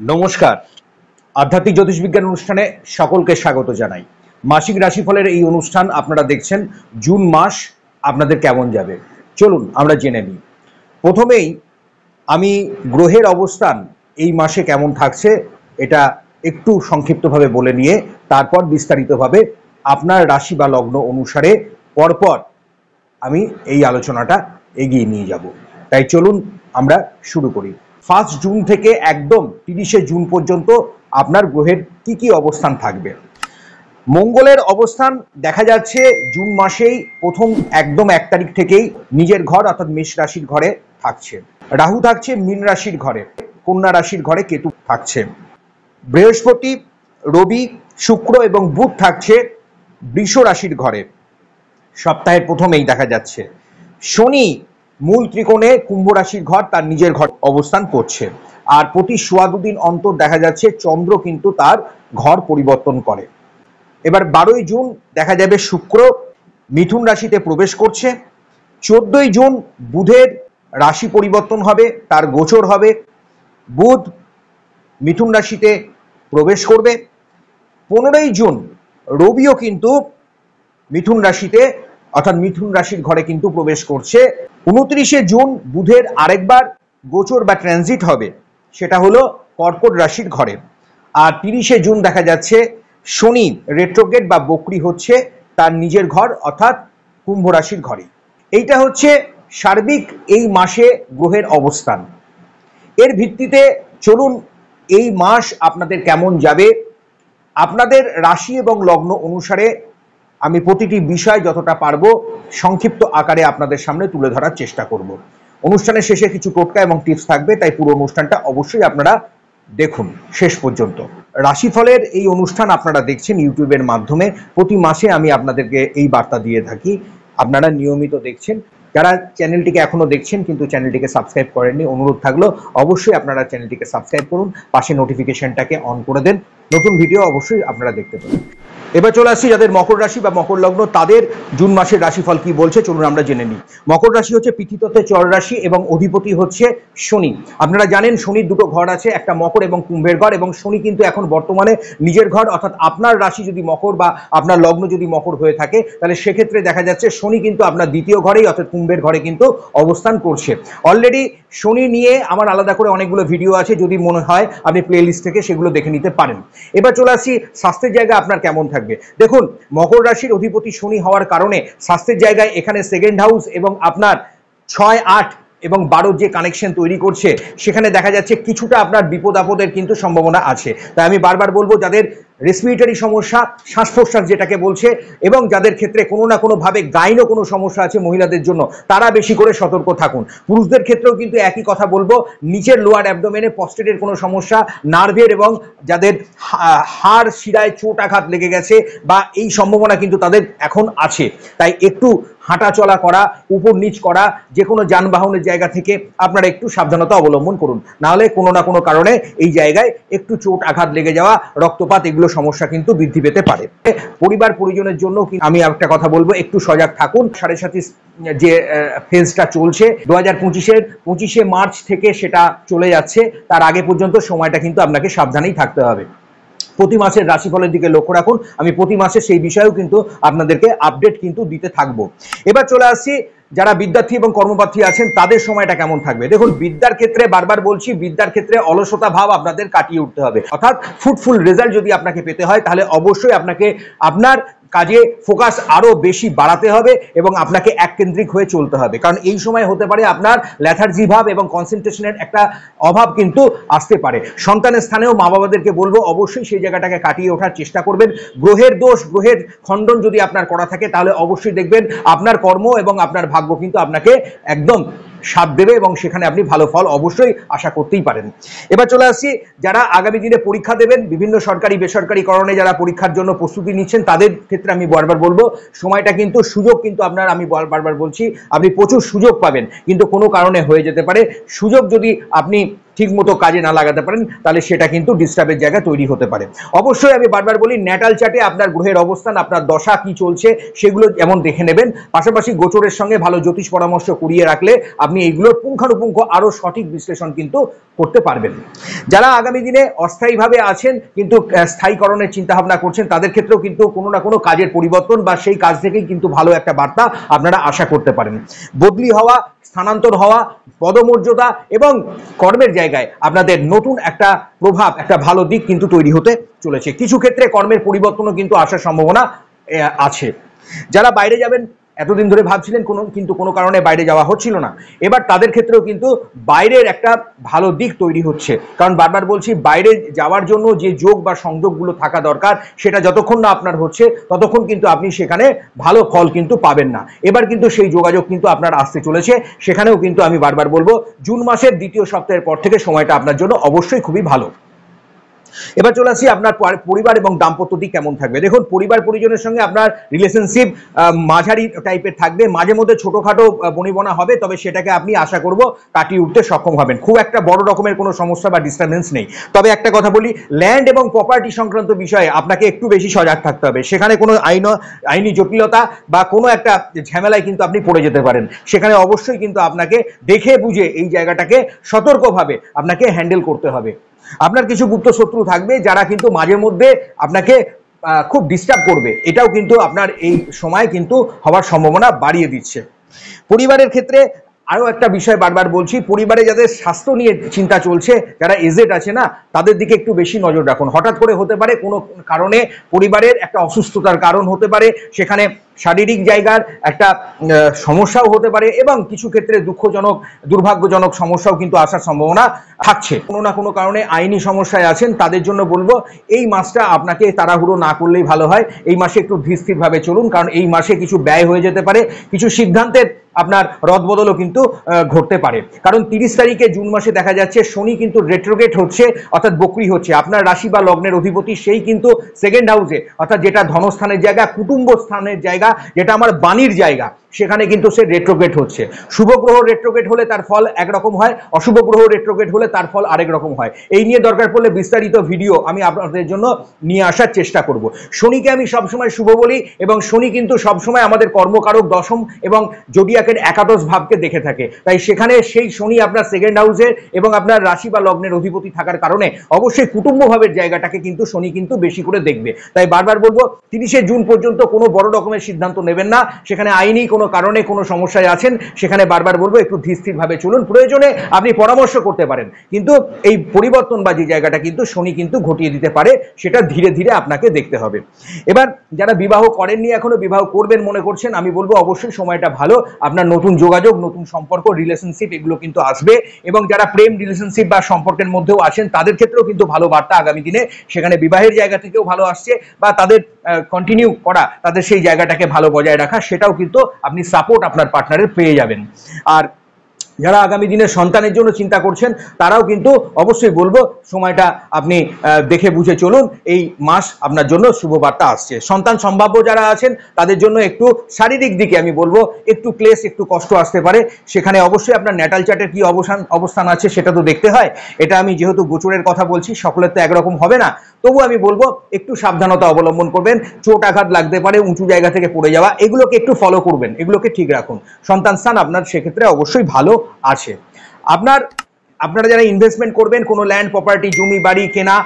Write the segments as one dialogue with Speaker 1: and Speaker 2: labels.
Speaker 1: নমস্কার। আধ্যাত্মিক জ্যোতিষবিজ্ঞান অনুষ্ঠানে সকলকে স্বাগত জানাই। মাসিক রাশিফলের এই অনুষ্ঠান আপনারা দেখছেন। জুন মাস আপনাদের কেমন যাবে চলুন আমরা জেনে নিই। প্রথমেই আমি গ্রহের অবস্থান এই মাসে কেমন থাকছে এটা একটু সংক্ষিপ্তভাবে বলে নিয়ে তারপর বিস্তারিতভাবে আপনার রাশি বা লগ্ন অনুসারে পরপর আমি এই আলোচনাটা এগিয়ে নিয়ে যাব। তাই চলুন আমরা শুরু করি। 1 জুন থেকে একদম 30 জুন পর্যন্ত আপনার গ্রহের কি অবস্থান থাকবে। মঙ্গলের অবস্থান দেখা যাচ্ছে জুন মাসেই প্রথম একদম 1 তারিখ থেকেই নিজের ঘর অর্থাৎ মেষ রাশির ঘরে থাকছে। রাহু থাকছে মীন রাশির ঘরে, কন্যা রাশির ঘরে কেতু থাকছে। বৃহস্পতি, রবি, শুক্র এবং বুধ থাকছে বৃষ রাশির ঘরে সপ্তাহের প্রথমেই দেখা যাচ্ছে। শনি মূল ত্রিকোণে কুম্ভ রাশির ঘর তার নিজের ঘর অবস্থান করছে। আর প্রতি সোয়া দুদিন অন্তর দেখা যাচ্ছে চন্দ্র কিন্তু তার ঘর পরিবর্তন করে। এবার 12ই জুন দেখা যাবে শুক্র মিথুন রাশিতে প্রবেশ করছে। 14ই জুন বুধের রাশি পরিবর্তন হবে, তার গোচর হবে। বুধ মিথুন রাশিতে প্রবেশ করবে। 15ই জুন রবিও কিন্তু মিথুন রাশিতে অর্থাৎ মিথুন রাশির ঘরে কিন্তু প্রবেশ করছে। 29শে জুন বুধের আরেকবার গোচর বা ট্রানজিট হবে, সেটা হলো কর্কট রাশির ঘরে। আর 30শে জুন দেখা যাচ্ছে শনি রেট্রোগ্রেড বা বক্রি হচ্ছে তার নিজের ঘর অর্থাৎ কুম্ভ রাশির ঘরে। এইটা হচ্ছে সার্বিক এই মাসে গ্রহের অবস্থান। এর ভিত্তিতে চলুন এই মাস আপনাদের কেমন যাবে আপনাদের রাশি এবং লগ্ন অনুসারে আমি প্রতিটি বিষয় যতটা পারবো সংক্ষিপ্ত আকারে আপনাদের সামনে তুলে ধরার চেষ্টা করব। অনুষ্ঠানের শেষে কিছু টোটকা এবং টিপস থাকবে, তাই পুরো অনুষ্ঠানটা অবশ্যই আপনারা দেখুন শেষ পর্যন্ত। রাশিফলের এই অনুষ্ঠান আপনারা দেখছেন ইউটিউবের মাধ্যমে। প্রতি মাসে আমি আপনাদেরকে এই বার্তা দিয়ে থাকি, আপনারা নিয়মিত দেখছেন। যারা চ্যানেলটিকে এখনো দেখছেন কিন্তু চ্যানেলটিকে সাবস্ক্রাইব করেননি, অনুরোধ থাকলো অবশ্যই আপনারা চ্যানেলটিকে সাবস্ক্রাইব করুন, পাশে নোটিফিকেশনটাকে অন করে দেন, নতুন ভিডিও অবশ্যই আপনারা দেখতে পাবেন। এবার চলে আসছি যাদের মকর রাশি বা মকর লগ্ন তাদের জুন মাসের রাশিফল কি বলছে চলুন আমরা জেনে নিই। মকর রাশি হচ্ছে পৃথিবীতত্ত্বের চর রাশি এবং অধিপতি হচ্ছে শনি। আপনারা জানেন শনির দুটো ঘর আছে, একটা মকর এবং কুম্ভের ঘর, এবং শনি কিন্তু এখন বর্তমানে নিজের ঘর অর্থাৎ আপনার রাশি যদি মকর বা আপনার লগ্ন যদি মকর হয়ে থাকে তাহলে সেক্ষেত্রে দেখা যাচ্ছে শনি কিন্তু আপনার দ্বিতীয় ঘরেই অর্থাৎ কুম্ভের ঘরে কিন্তু অবস্থান করছে। অলরেডি শনি নিয়ে আমার আলাদা করে অনেকগুলো ভিডিও আছে, যদি মনে হয় আপনি প্লে লিস্ট থেকে সেগুলো দেখে নিতে পারেন। এবার চলে আসছি স্বাস্থ্যের জায়গা আপনার কেমন থাকবে। দেখুন মকর রাশির অধিপতি শনি হওয়ার কারণে স্বাস্থ্যের জায়গায় এখানে সেকেন্ড হাউস এবং আপনার 6, 8 এবং 12 যে কানেকশন তৈরি করছে সেখানে দেখা যাচ্ছে কিছুটা আপনার বিপদ আপদের কিন্তু সম্ভাবনা আছে। তাই আমি বারবার বলবো যাদের রেসপিরেটরি সমস্যা, শ্বাস প্রশ্বাস যেটাকে বলছে, এবং যাদের ক্ষেত্রে কোনো না কোনো ভাবে গাইনো কোনো সমস্যা আছে মহিলাদের জন্য, তারা বেশি করে সতর্ক থাকুন। পুরুষদের ক্ষেত্রেও কিন্তু একই কথা বলবো, নিচের লোয়ার অ্যাবডোমেনে প্রস্টেটের কোনো সমস্যা, নার্ভের এবং যাদের হাড় শিরায় চোট আঘাত লেগে গেছে বা এই সম্ভাবনা কিন্তু তাদের এখন আছে। তাই একটু হাঁটা চলা করা, উপর নিচ করা, যে কোনো যানবাহনের জায়গা থেকে আপনারা একটু সাবধানতা অবলম্বন করুন, নাহলে কোনো না কোনো কারণে এই জায়গায় একটু চোট আঘাত লেগে যাওয়া, রক্তপাত, এগুলো সমস্যা কিন্তু বৃদ্ধি পেতে পারে। পরিবার পরিজনের জন্য আমি একটা কথা বলবো, একটু সজাগ থাকুন। 7.5 যে ফেজটা চলছে 2025-এর মার্চ থেকে সেটা চলে যাচ্ছে, তার আগে পর্যন্ত সময়টা কিন্তু আপনাকে সাবধানেই থাকতে হবে। প্রতি মাসের রাশিফলের দিকে লক্ষ্য রাখুন, আমি প্রতি মাসে সেই বিষয়েও কিন্তু আপনাদেরকে আপডেট কিন্তু দিতে থাকবো। এবার চলে আসছি যারা বিদ্যার্থী এবং কর্মপ্রার্থী আছেন তাদের সময়টা কেমন থাকবে। দেখুন বিদ্যার ক্ষেত্রে বারবার বলছি, বিদ্যার ক্ষেত্রে অলসতা ভাব আপনাদের কাটিয়ে উঠতে হবে, অর্থাৎ ফ্রুটফুল রেজাল্ট যদি আপনাকে পেতে হয় তাহলে অবশ্যই আপনাকে আপনার কাজে ফোকাস আরো বেশি বাড়াতে হবে এবং আপনাকে এককেন্দ্রিক হয়ে চলতে হবে, কারণ এই সময় হতে পারে আপনার লেথার্জি ভাব এবং কনসেন্ট্রেশনের একটা অভাব কিন্তু আসতে পারে। সন্তানের স্থানেও মা বাবাদেরকে বলবো অবশ্যই সেই জায়গাটাকে কাটিয়ে ওঠার চেষ্টা করবেন। গ্রহের দোষ, গ্রহের খণ্ডন যদি আপনার করা থাকে তাহলে অবশ্যই দেখবেন আপনার কর্ম এবং আপনার ভাগ্য কিন্তু আপনাকে একদম সাথ দেবে এবং সেখানে আপনি ভালো ফল অবশ্যই আশা করতেই পারেন। এবার চলে আসছি যারা আগামী দিনে পরীক্ষা দেবেন, বিভিন্ন সরকারি বেসরকারি কারণে যারা পরীক্ষার জন্য প্রস্তুতি নিচ্ছেন তাদের ক্ষেত্রে আমি বারবার বলবো সময়টা কিন্তু সুযোগ কিন্তু আপনার, আমি বারবার বলছি আপনি প্রচুর সুযোগ পাবেন, কিন্তু কোনো কারণে হয়ে যেতে পারে সুযোগ যদি আপনি ঠিক মতো কাজে না লাগাতে পারেন, তাহলে সেটা কিন্তু ডিস্টার্বের জায়গা তৈরি হতে পারে। অবশ্যই আমি বারবার বলি, ন্যাটাল চার্টে আপনার গ্রহের অবস্থান, আপনার দশা কি চলছে সেগুলো যেমন দেখে নেবেন, পাশাপাশি গোচরের সঙ্গে ভালো জ্যোতিষ পরামর্শ করিয়ে রাখলে আপনি এইগুলোর পুঙ্খানুপুঙ্খ আরো সঠিক বিশ্লেষণ কিন্তু করতে পারবেন। যারা আগামী দিনে অস্থায়ীভাবে আছেন কিন্তু স্থায়ীকরণের চিন্তা ভাবনা করছেন, তাদের ক্ষেত্রেও কিন্তু কোনো না কোনো কাজের পরিবর্তন বা সেই কাজ থেকেই কিন্তু ভালো একটা বার্তা আপনারা আশা করতে পারেন। বদলি হওয়া, স্থানান্তর হওয়া, পদমর্যাদা এবং কর্মের জায়গায় আপনাদের নতুন একটা প্রভাব, একটা ভালো দিক কিন্তু তৈরি হতে চলেছে। কিছু ক্ষেত্রে কর্মের পরিবর্তনও কিন্তু আসার সম্ভাবনা আছে। যারা বাইরে যাবেন এতদিন ধরে ভাবছিলেন কিন্তু কোনো কারণে বাইরে যাওয়া হচ্ছিল না, এবার তাদের ক্ষেত্রেও কিন্তু বাইরের একটা ভালো দিক তৈরি হচ্ছে। কারণ বারবার বলছি, বাইরে যাওয়ার জন্য যে যোগ বা সংযোগগুলো থাকা দরকার সেটা যতক্ষণ না আপনার হচ্ছে ততক্ষণ কিন্তু আপনি সেখানে ভালো ফল কিন্তু পাবেন না। এবার কিন্তু সেই যোগাযোগ কিন্তু আপনার আসতে চলেছে। সেখানেও কিন্তু আমি বারবার বলবো, জুন মাসের দ্বিতীয় সপ্তাহের পর থেকে সময়টা আপনার জন্য অবশ্যই খুবই ভালো। এবার চলে আসি আপনার পরিবার এবং দাম্পত্য দিক কেমন থাকবে। দেখুন, পরিবার পরিজনের সঙ্গে আপনার রিলেশনশিপ মাঝারি টাইপের থাকবে, মাঝে মধ্যে ছোটখাটো বনিবনা হবে, তবে সেটাকে আপনি আশা করব কাটিয়ে উঠতে সক্ষম হবেন। খুব একটা বড় রকমের কোনো সমস্যা বা ডিস্টারবেন্স নেই। তবে একটা কথা বলি, ল্যান্ড এবং প্রপার্টি সংক্রান্ত বিষয়ে আপনাকে একটু বেশি সজাগ থাকতে হবে। সেখানে কোনো আইনি জটিলতা বা কোনো একটা ঝামেলায় কিন্তু আপনি পড়ে যেতে পারেন। সেখানে অবশ্যই কিন্তু আপনাকে দেখে বুঝে এই জায়গাটাকে সতর্কভাবে আপনাকে হ্যান্ডেল করতে হবে। আপনার কিছু গুপ্ত শত্রু থাকবে যারা কিন্তু মাঝে মধ্যে আপনাকে খুব ডিস্টার্ব করবে, এটাও কিন্তু আপনার এই সময় কিন্তু হওয়ার সম্ভাবনা বাড়িয়ে দিচ্ছে। পরিবারের ক্ষেত্রে আরো একটা বিষয় বারবার বলছি, পরিবারে যাদের স্বাস্থ্য নিয়ে চিন্তা চলছে, যারা এজেড আছে না, তাদের দিকে একটু বেশি নজর রাখুন। হঠাৎ করে হতে পারে কোনো কারণে পরিবারের একটা অসুস্থতার কারণ হতে পারে, সেখানে শারীরিক জায়গার একটা সমস্যাও হতে পারে এবং কিছু ক্ষেত্রে দুঃখজনক দুর্ভাগ্যজনক সমস্যাও কিন্তু আসার সম্ভাবনা থাকছে। কোনো না কোনো কারণে আইনি সমস্যায় আছেন, তাদের জন্য বলবো এই মাসটা আপনাকে তাড়াহুড়ো না করলেই ভালো হয়। এই মাসে একটু ধীরস্থিরভাবে চলুন, কারণ এই মাসে কিছু ব্যয় হয়ে যেতে পারে, কিছু সিদ্ধান্তের আপনার রদবদলও কিন্তু ঘটতে পারে। কারণ 30 তারিখে জুন মাসে দেখা যাচ্ছে শনি কিন্তু রেট্রোগেট হচ্ছে, অর্থাৎ বক্রি হচ্ছে। আপনার রাশি বা লগ্নের অধিপতি সেই কিন্তু সেকেন্ড হাউসে, অর্থাৎ যেটা ধনস্থানের জায়গা, কুটুম্ব স্থানের জায়গা, যেটা আমার বাণীর জায়গা, সেখানে কিন্তু সে রেট্রোগেট হচ্ছে। শুভ গ্রহ রেট্রোগেট হলে তার ফল একরকম হয়, অশুভ গ্রহ রেট্রোগেট হলে তার ফল আরেক রকম হয়। এই নিয়ে দরকার পড়লে বিস্তারিত ভিডিও আমি আপনাদের জন্য নিয়ে আসার চেষ্টা করব। শনিকে আমি সবসময় শুভ বলি এবং শনি কিন্তু সবসময় আমাদের কর্মকারক দশম এবং জোডিয়াকের একাদশ ভাবকে দেখে থাকে। তাই সেখানে সেই শনি আপনার সেকেন্ড হাউসের এবং আপনার রাশি বা লগ্নের অধিপতি থাকার কারণে অবশ্যই কুটুম্ব ভাবের জায়গাটাকে কিন্তু শনি কিন্তু বেশি করে দেখবে। তাই বারবার বলবো, 30শে জুন পর্যন্ত কোনো বড় রকমের সিদ্ধান্ত নেবেন না। সেখানে আইনি কোনো কারণে কোনো সমস্যায় আছেন, সেখানে বারবার বলবো একটু ধীরস্থিরভাবে চলুন। প্রয়োজনে আপনি পরামর্শ করতে পারেন, কিন্তু এই পরিবর্তনবাদী জায়গাটা কিন্তু শনি কিন্তু ঘটিয়ে দিতে পারে, সেটা ধীরে ধীরে আপনাকে দেখতে হবে। এবার যারা বিবাহ করেননি, এখনো বিবাহ করবেন মনে করছেন, আমি বলবো অবশ্যই সময়টা ভালো। আপনার নতুন যোগাযোগ, নতুন সম্পর্ক, রিলেশনশিপ এগুলো কিন্তু আসবে এবং যারা প্রেম রিলেশনশিপ বা সম্পর্কের মধ্যেও আছেন তাদের ক্ষেত্রেও কিন্তু ভালো বার্তা আগামী দিনে সেখানে বিবাহের জায়গা থেকেও ভালো আসছে, বা তাদের কন্টিনিউ করা, তাদের সেই জায়গাটাকে ভালো বজায় রাখা, সেটাও কিন্তু আপনি সাপোর্ট আপনার পার্টনারের পেয়ে যাবেন। আর যারা আগামী দিনে সন্তানের জন্য চিন্তা করছেন তারাও কিন্তু অবশ্যই বলবো সময়টা আপনি দেখে বুঝে চলুন। এই মাস আপনার জন্য শুভ বার্তা আসছে। সন্তান সম্ভাব্য যারা আছেন তাদের জন্য একটু শারীরিক দিকে আমি বলবো একটু ক্লেশ, একটু কষ্ট আসতে পারে। সেখানে অবশ্যই আপনার ন্যাটাল চার্টের কি অবস্থান আছে সেটা তো দেখতে হয়। এটা আমি যেহেতু গোচরের কথা বলছি, সকলের তো একরকম হবে না, তবু আমি বলবো একটু সাবধানতা অবলম্বন করবেন। চোট আঘাত লাগতে পারে, উঁচু জায়গা থেকে পড়ে যাওয়া, এগুলোকে একটু ফলো করবেন, এগুলোকে ঠিক রাখুন। সন্তান স্থান আপনার সেক্ষেত্রে অবশ্যই ভালো আছে। আপনারা যারা ইনভেস্টমেন্ট করবেন, কোনো ল্যান্ড প্রপার্টি, জমি বাড়ি কেনা,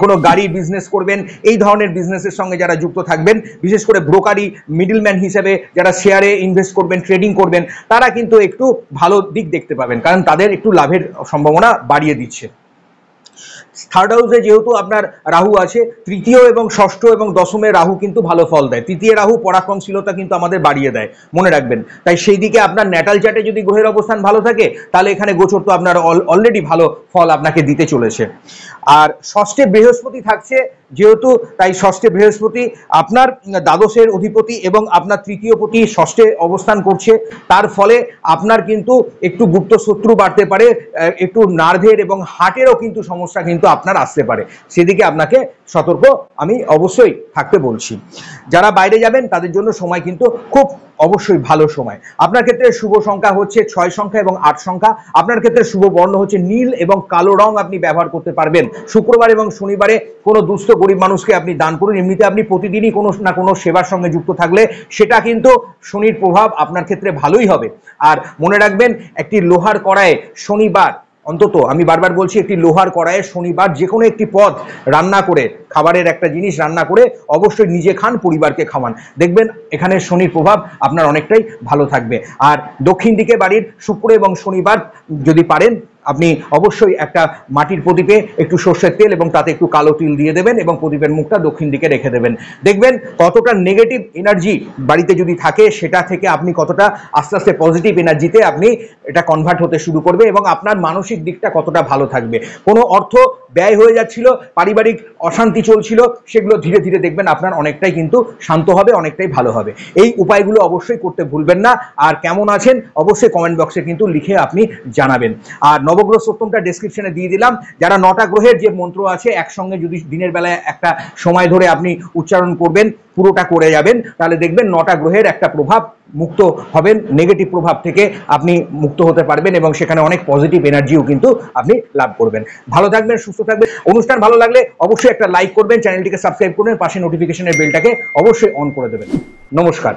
Speaker 1: কোনো গাড়ি বিজনেস করবেন, এই ধরনের বিজনেসের সঙ্গে যারা যুক্ত থাকবেন, বিশেষ করে ব্রোকারি মিডলম্যান হিসেবে যারা শেয়ারে ইনভেস্ট করবেন, ট্রেডিং করবেন, তারা কিন্তু একটু ভালো দিক দেখতে পাবেন, কারণ তাদের একটু লাভের সম্ভাবনা বাড়িয়ে দিচ্ছে। থার্ড হাউসে যেহেতু আপনার রাহু আছে, তৃতীয় এবং ষষ্ঠ এবং দশমে রাহু কিন্তু ভালো ফল দেয়। তৃতীয় রাহু পরাক্রমশীলতা কিন্তু আমাদের বাড়িয়ে দেয়, মনে রাখবেন। তাই সেই দিকে আপনার ন্যাটাল চার্টে যদি গ্রহের অবস্থান ভালো থাকে, তাহলে এখানে গোচর তো আপনার অলরেডি ভালো ফল আপনাকে দিতে চলেছে। আর ষষ্ঠে বৃহস্পতি থাকছে যেহেতু তাই ষষ্ঠে বৃহস্পতি আপনার দ্বাদশের অধিপতি এবং আপনার তৃতীয় পতি ষষ্ঠে অবস্থান করছে, তার ফলে আপনার কিন্তু একটু গুপ্ত শত্রু বাড়তে পারে, একটু নার্ভের এবং হার্টেরও কিন্তু সমস্যা কিন্তু আপনার আসতে পারে, সেদিকে আপনাকে সতর্ক আমি অবশ্যই থাকতে বলছি। যারা বাইরে যাবেন তাদের জন্য সময় কিন্তু খুব অবশ্যই ভালো সময়। আপনার ক্ষেত্রে শুভ সংখ্যা হচ্ছে 6 সংখ্যা এবং 8 সংখ্যা। আপনার ক্ষেত্রে শুভ বর্ণ হচ্ছে নীল এবং কালো রং আপনি ব্যবহার করতে পারবেন। শুক্রবার এবং শনিবারে কোনো দুস্থ গরিব মানুষকে আপনি দান করুন। এমনিতে আপনি প্রতিদিনই কোনো না কোনো সেবার সঙ্গে যুক্ত থাকলে সেটা কিন্তু শনির প্রভাব আপনার ক্ষেত্রে ভালোই হবে। আর মনে রাখবেন, একটি লোহার কড়াইয়ে শনিবার, অন্তত আমি বারবার বলছি, একটি লোহার কড়াইয়ে শনিবার যে কোনো একটি পদ রান্না করে, খাবারের একটা জিনিস রান্না করে অবশ্যই নিজে খান, পরিবারকে খাওয়ান, দেখবেন এখানে শনির প্রভাব আপনার অনেকটাই ভালো থাকবে। আর দক্ষিণ দিকে বাড়ির শুক্র এবং শনিবার যদি পারেন আপনি অবশ্যই একটা মাটির প্রদীপে একটু সর্ষের তেল এবং তাতে একটু কালো তিল দিয়ে দেবেন এবং প্রদীপের মুখটা দক্ষিণ দিকে রেখে দেবেন। দেখবেন কতটা নেগেটিভ এনার্জি বাড়িতে যদি থাকে সেটা থেকে আপনি কতটা আস্তে আস্তে পজিটিভ এনার্জিতে আপনি এটা কনভার্ট হতে শুরু করবে এবং আপনার মানসিক দিকটা কতটা ভালো থাকবে। কোনো অর্থ ব্যয় হয়ে যাচ্ছিল, পারিবারিক অশান্তি চলছিল, সেগুলো ধীরে ধীরে দেখবেন আপনার অনেকটাই কিন্তু শান্ত হবে, অনেকটাই ভালো হবে। এই উপায়গুলো অবশ্যই করতে ভুলবেন না। আর কেমন আছেন অবশ্যই কমেন্ট বক্সে কিন্তু লিখে আপনি জানাবেন। আর নবগ্রহ সপ্তমটা ডেসক্রিপশনে দিয়ে দিলাম। যারা 9টা গ্রহের যে মন্ত্র আছে একসঙ্গে যদি দিনের বেলায় একটা সময় ধরে আপনি উচ্চারণ করবেন, পুরোটা করে যাবেন, তাহলে দেখবেন 9টা গ্রহের একটা প্রভাব মুক্ত হবেন, নেগেটিভ প্রভাব থেকে আপনি মুক্ত হতে পারবেন এবং সেখানে অনেক পজিটিভ এনার্জিও কিন্তু আপনি লাভ করবেন। ভালো থাকবেন, সুস্থ থাকবেন। অনুষ্ঠান ভালো লাগলে অবশ্যই একটা লাইক করবেন, চ্যানেলটিকে সাবস্ক্রাইব করবেন, পাশে নোটিফিকেশনের বেলটাকে অবশ্যই অন করে দেবেন। নমস্কার।